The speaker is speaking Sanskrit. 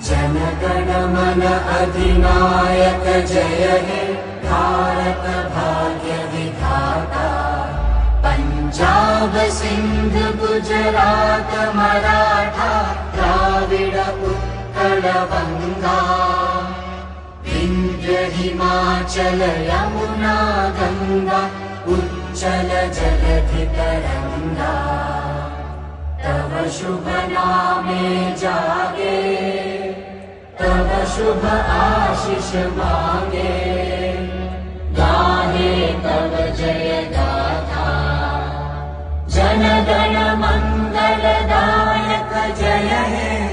जनगण मन अधिनायक जय हे भारत भाग्य विधाता। पंजाब सिंध गुजरात मराठा द्राविड उत्कल बंगा। विंध्य हिमाचल यमुना गंगा उच्चल जलधि तरंगा। तव शुभ नामे जागे तव शुभ आशीष मांगे। गाहे तव जय गाथा जन गण मंगलदायक जय हे